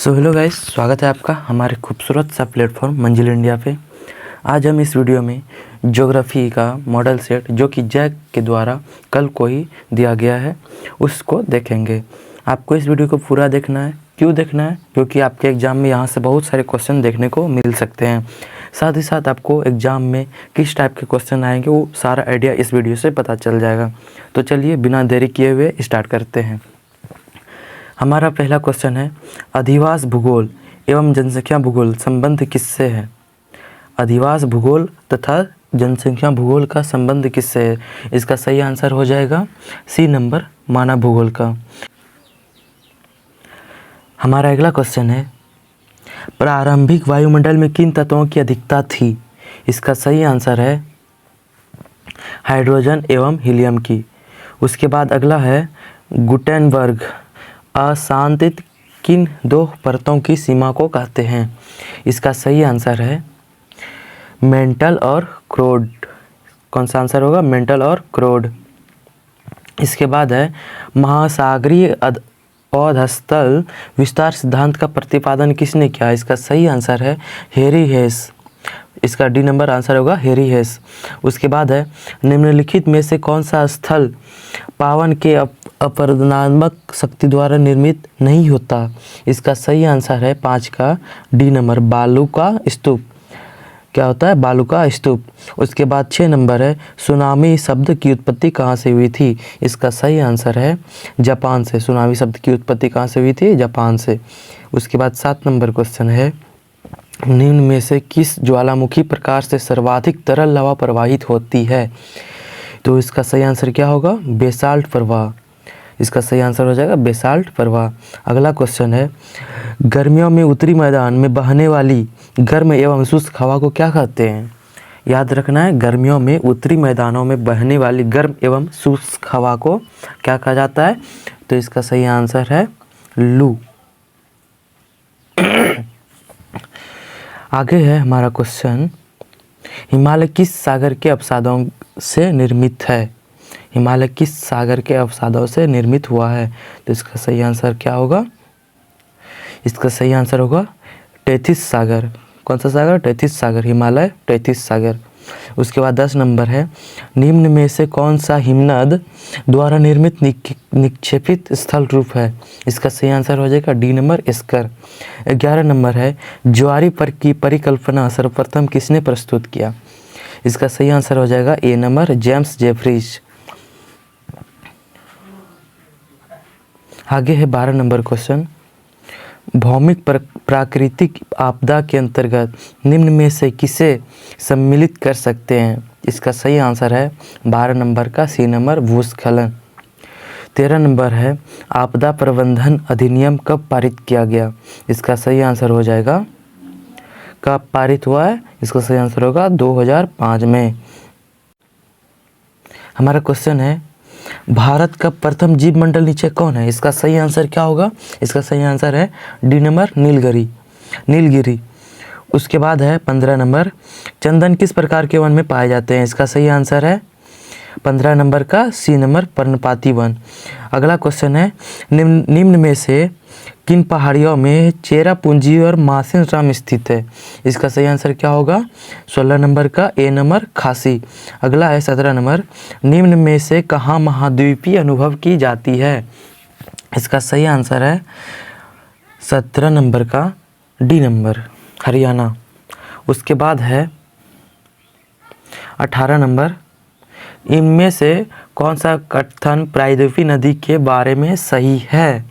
So hello guys, स्वागत है आपका हमारे खूबसूरत सा प्लेटफॉर्म मंजिल इंडिया पे। आज हम इस वीडियो में ज्योग्राफी का मॉडल सेट जो कि जैक के द्वारा कल को ही दिया गया है उसको देखेंगे। आपको इस वीडियो को पूरा देखना है। क्यों देखना है? क्योंकि आपके एग्ज़ाम में यहाँ से बहुत सारे क्वेश्चन देखने को मिल सकते हैं। साथ ही साथ आपको एग्ज़ाम में किस टाइप के क्वेश्चन आएंगे वो सारा आइडिया इस वीडियो से पता चल जाएगा। तो चलिए बिना देरी किए हुए स्टार्ट करते हैं। हमारा पहला क्वेश्चन है, अधिवास भूगोल एवं जनसंख्या भूगोल संबंध किससे है? अधिवास भूगोल तथा जनसंख्या भूगोल का संबंध किससे है? इसका सही आंसर हो जाएगा सी नंबर, मानव भूगोल का। हमारा अगला क्वेश्चन है, प्रारंभिक वायुमंडल में किन तत्वों की अधिकता थी? इसका सही आंसर है हाइड्रोजन एवं हीलियम की। उसके बाद अगला है, गुटेनबर्ग अशांतित किन दो परतों की सीमा को कहते हैं? इसका सही आंसर है मेंटल और क्रोड। कौन सा आंसर होगा? मेंटल और क्रोड। इसके बाद है, महासागरीय अधस्तल विस्तार सिद्धांत का प्रतिपादन किसने किया? इसका सही आंसर है हेरी हेस। इसका डी नंबर आंसर होगा हेरी हेस। उसके बाद है, निम्नलिखित में से कौन सा स्थल पावन के अपरदनात्मक शक्ति द्वारा निर्मित नहीं होता? इसका सही आंसर है 5 का डी नंबर, बालू का स्तूप। क्या होता है? बालू का स्तूप। उसके बाद 6 नंबर है, सुनामी शब्द की उत्पत्ति कहाँ से हुई थी? इसका सही आंसर है जापान से। सुनामी शब्द की उत्पत्ति कहाँ से हुई थी? जापान से। उसके बाद 7 नंबर क्वेश्चन है, निम्न में से किस ज्वालामुखी प्रकार से सर्वाधिक तरल लवा प्रवाहित होती है? तो इसका सही आंसर क्या होगा? बेसाल्ट प्रवाह। इसका सही आंसर हो जाएगा बेसाल्ट प्रवाह। अगला क्वेश्चन है, गर्मियों में उत्तरी मैदान में बहने वाली गर्म एवं शुष्क हवा को क्या कहते हैं? याद रखना है, गर्मियों में उत्तरी मैदानों में बहने वाली गर्म एवं शुष्क हवा को क्या कहा जाता है? तो इसका सही आंसर है लू। आगे है हमारा क्वेश्चन, हिमालय किस सागर के अवसादों से निर्मित है? हिमालय किस सागर के अवसादों से निर्मित हुआ है? तो इसका सही आंसर क्या होगा? इसका सही आंसर होगा टेथिस सागर। कौन सा सागर? टेथिस सागर। हिमालय टेथिस सागर। उसके बाद 10 नंबर है, निम्न में से कौन सा हिमनद द्वारा निर्मित निक्षेपित स्थल रूप है? इसका सही आंसर हो जाएगा डी नंबर, एस्कर। 11 नंबर है, ज्वारी पर की परिकल्पना सर्वप्रथम किसने प्रस्तुत किया? इसका सही आंसर हो जाएगा ए नंबर, जेम्स जेफरीज। आगे है 12 नंबर क्वेश्चन, भौमिक प्राकृतिक आपदा के अंतर्गत निम्न में से किसे सम्मिलित कर सकते हैं? इसका सही आंसर है 12 नंबर का सी नंबर, भूस्खलन। 13 नंबर है, आपदा प्रबंधन अधिनियम कब पारित किया गया? इसका सही आंसर हो जाएगा, कब पारित हुआ है? इसका सही आंसर होगा 2005 में। हमारा क्वेश्चन है, भारत का प्रथम जीव मंडल नीचे कौन है? इसका सही आंसर क्या होगा? इसका सही आंसर है डी नंबर, नीलगिरी। उसके बाद है 15 नंबर, चंदन किस प्रकार के वन में पाए जाते हैं? इसका सही आंसर है 15 नंबर का सी नंबर, पर्णपाती वन। अगला क्वेश्चन है, निम्न में से किन पहाड़ियों में चेरापूंजी और मासिनराम स्थित है? इसका सही आंसर क्या होगा? 16 नंबर का ए नंबर, खासी। अगला है 17 नंबर, निम्न में से कहाँ महाद्वीपीय अनुभव की जाती है? इसका सही आंसर है 17 नंबर का डी नंबर, हरियाणा। उसके बाद है 18 नंबर, इनमें से कौन सा कथन प्रायद्वीपीय नदी के बारे में सही है?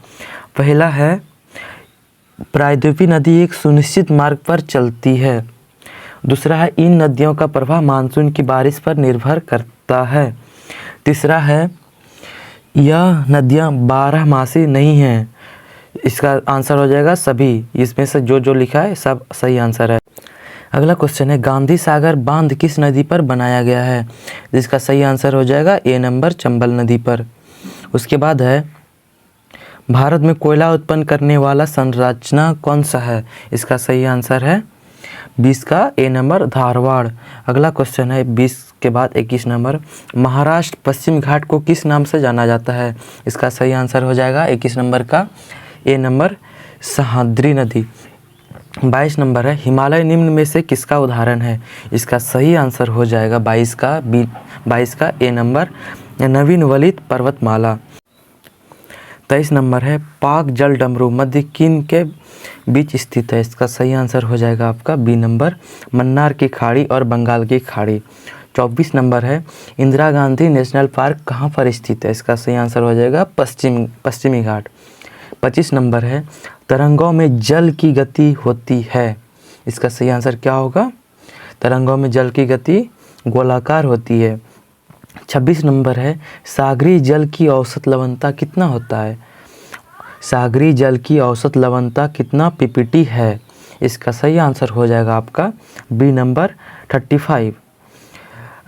पहला है, प्रायद्वीपीय नदी एक सुनिश्चित मार्ग पर चलती है। दूसरा है, इन नदियों का प्रवाह मानसून की बारिश पर निर्भर करता है। तीसरा है, यह नदियां 12मासी नहीं हैं। इसका आंसर हो जाएगा सभी। इसमें से जो लिखा है सब सही आंसर है। अगला क्वेश्चन है, गांधी सागर बांध किस नदी पर बनाया गया है? जिसका सही आंसर हो जाएगा ए नंबर, चंबल नदी पर। उसके बाद है, भारत में कोयला उत्पन्न करने वाला संरचना कौन सा है? इसका सही आंसर है 20 का ए नंबर, धारवाड़। अगला क्वेश्चन है 20 के बाद 21 नंबर, महाराष्ट्र पश्चिम घाट को किस नाम से जाना जाता है? इसका सही आंसर हो जाएगा 21 नंबर का ए नंबर सह्याद्री नदी। 22 नंबर है, हिमालय निम्न में से किसका उदाहरण है? इसका सही आंसर हो जाएगा 22 का ए नंबर नवीन वलित पर्वतमाला। 23 नंबर है, पाक जल डमरू मध्य किन के बीच स्थित है? इसका सही आंसर हो जाएगा आपका बी नंबर मन्नार की खाड़ी और बंगाल की खाड़ी। 24 नंबर है, इंदिरा गांधी नेशनल पार्क कहाँ पर स्थित है? इसका सही आंसर हो जाएगा पश्चिमी घाट। 25 नंबर है, तरंगों में जल की गति होती है। इसका सही आंसर क्या होगा? तरंगों में जल की गति गोलाकार होती है। 26 नंबर है, सागरी जल की औसत लवणता कितना होता है? सागरी जल की औसत लवणता कितना पीपीटी है? इसका सही आंसर हो जाएगा आपका बी नंबर 35।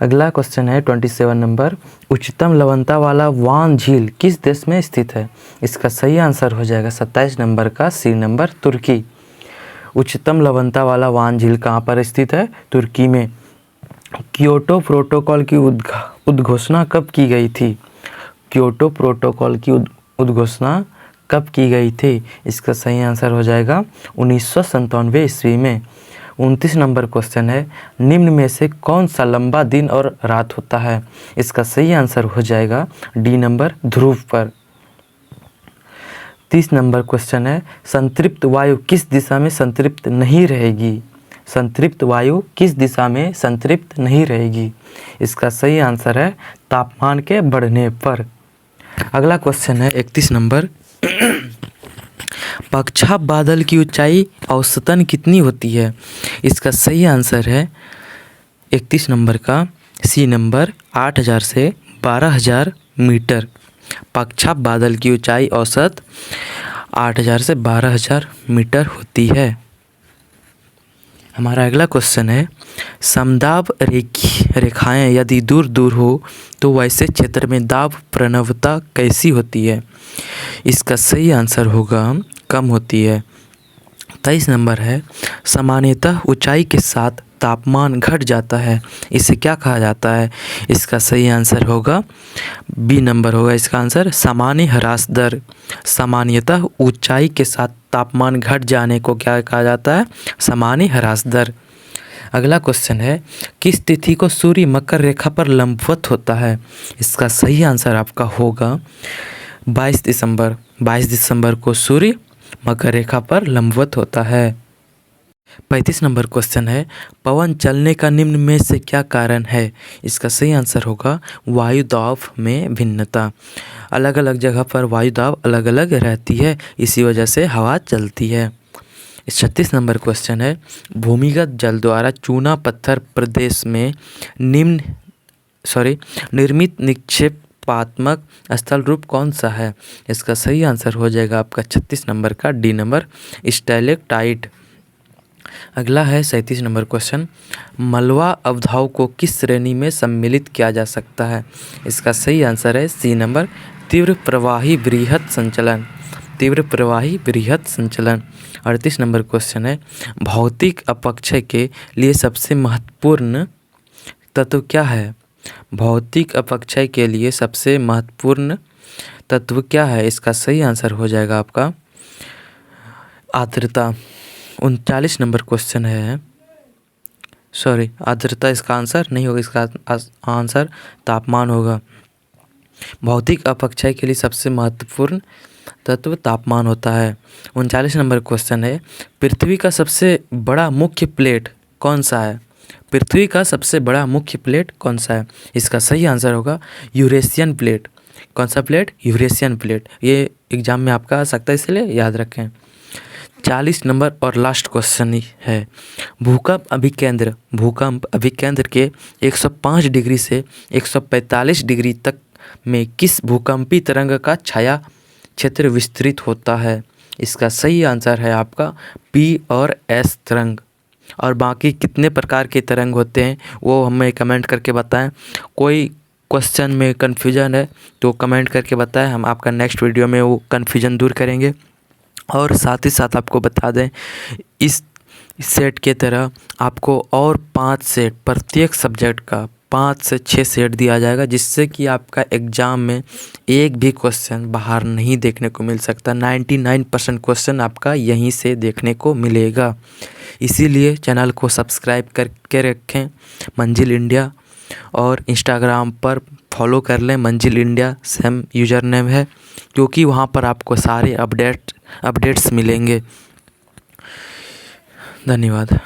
अगला क्वेश्चन है 27 नंबर, उच्चतम लवणता वाला वान झील किस देश में स्थित है? इसका सही आंसर हो जाएगा 27 नंबर का सी नंबर तुर्की। उच्चतम लवणता वाला वान झील कहाँ पर स्थित है? तुर्की में। क्योटो प्रोटोकॉल की उद्घोषणा कब की गई थी? क्योटो प्रोटोकॉल की उद्घोषणा कब की गई थी? इसका सही आंसर हो जाएगा 1997 ईस्वी में। 29 नंबर क्वेश्चन है, निम्न में से कौन सा लंबा दिन और रात होता है? इसका सही आंसर हो जाएगा डी नंबर ध्रुव पर। 30 नंबर क्वेश्चन है, संतृप्त वायु किस दिशा में संतृप्त नहीं रहेगी? संतृप्त वायु किस दिशा में संतृप्त नहीं रहेगी? इसका सही आंसर है तापमान के बढ़ने पर। अगला क्वेश्चन है 31 नंबर, पक्षाप बादल की ऊंचाई औसतन कितनी होती है? इसका सही आंसर है 31 नंबर का सी नंबर 8000 से 12000 मीटर। पक्षाप बादल की ऊंचाई औसत 8000 से 12000 मीटर होती है। हमारा अगला क्वेश्चन है, समदाब रेखाएं यदि दूर दूर हो तो वैसे क्षेत्र में दाब प्रणवता कैसी होती है? इसका सही आंसर होगा कम होती है। 23 नंबर है, सामान्यतः ऊंचाई के साथ तापमान घट जाता है, इसे क्या कहा जाता है? इसका सही आंसर होगा बी नंबर होगा इसका आंसर सामान्य ह्रास दर। सामान्यतः ऊंचाई के साथ तापमान घट जाने को क्या कहा जाता है? सामान्य ह्रास दर। अगला क्वेश्चन है, किस तिथि को सूर्य मकर रेखा पर लंबवत होता है? इसका सही आंसर आपका होगा 22 दिसंबर। 22 दिसंबर को सूर्य मकर रेखा पर लंबवत होता है। 35 नंबर क्वेश्चन है, पवन चलने का निम्न में से क्या कारण है? इसका सही आंसर होगा वायु दाब में भिन्नता। अलग अलग जगह पर वायु दाब अलग अलग रहती है, इसी वजह से हवा चलती है। 36 नंबर क्वेश्चन है, भूमिगत जल द्वारा चूना पत्थर प्रदेश में निर्मित निक्षेपात्मक स्थल रूप कौन सा है? इसका सही आंसर हो जाएगा आपका 36 नंबर का डी नंबर स्टैलेक्टाइट। अगला है 37 नंबर क्वेश्चन, मलवा अवधाव को किस श्रेणी में सम्मिलित किया जा सकता है? इसका सही आंसर है सी नंबर तीव्र प्रवाही बृहत संचलन। तीव्र प्रवाही बृहत संचलन। 38 नंबर क्वेश्चन है, भौतिक अपक्षय के लिए सबसे महत्वपूर्ण तत्व क्या है? भौतिक अपक्षय के लिए सबसे महत्वपूर्ण तत्व क्या है? इसका सही आंसर हो जाएगा आपका आर्द्रता। 39 नंबर क्वेश्चन है, आर्द्रता इसका आंसर नहीं होगा, इसका आंसर तापमान होगा। भौतिक अपक्षय के लिए सबसे महत्वपूर्ण तत्व तापमान होता है। 39 नंबर क्वेश्चन है, पृथ्वी का सबसे बड़ा मुख्य प्लेट कौन सा है? पृथ्वी का सबसे बड़ा मुख्य प्लेट कौन सा है? इसका सही आंसर होगा यूरेशियन प्लेट। कौन सा प्लेट? Eurasian plate. ये एग्जाम में आपका आ सकता है, इसलिए याद रखें। 40 नंबर और लास्ट क्वेश्चन है, भूकंप अभिकेंद्र के 105 डिग्री से 145 डिग्री तक में किस भूकंपी तरंग का छाया क्षेत्र विस्तृत होता है? इसका सही आंसर है आपका पी और एस तरंग। और बाकी कितने प्रकार के तरंग होते हैं वो हमें कमेंट करके बताएं। कोई क्वेश्चन में कन्फ्यूजन है तो कमेंट करके बताएं, हम आपका नेक्स्ट वीडियो में वो कन्फ्यूजन दूर करेंगे। और साथ ही साथ आपको बता दें, इस सेट के तरह आपको और 5 सेट प्रत्येक सब्जेक्ट का 5 से 6 सेट दिया जाएगा, जिससे कि आपका एग्ज़ाम में एक भी क्वेश्चन बाहर नहीं देखने को मिल सकता। 99% क्वेश्चन आपका यहीं से देखने को मिलेगा। इसीलिए चैनल को सब्सक्राइब करके रखें मंजिल इंडिया, और इंस्टाग्राम पर फॉलो कर लें मंजिल इंडिया, सेम यूज़र नेम है, क्योंकि वहाँ पर आपको सारे अपडेट्स मिलेंगे। धन्यवाद।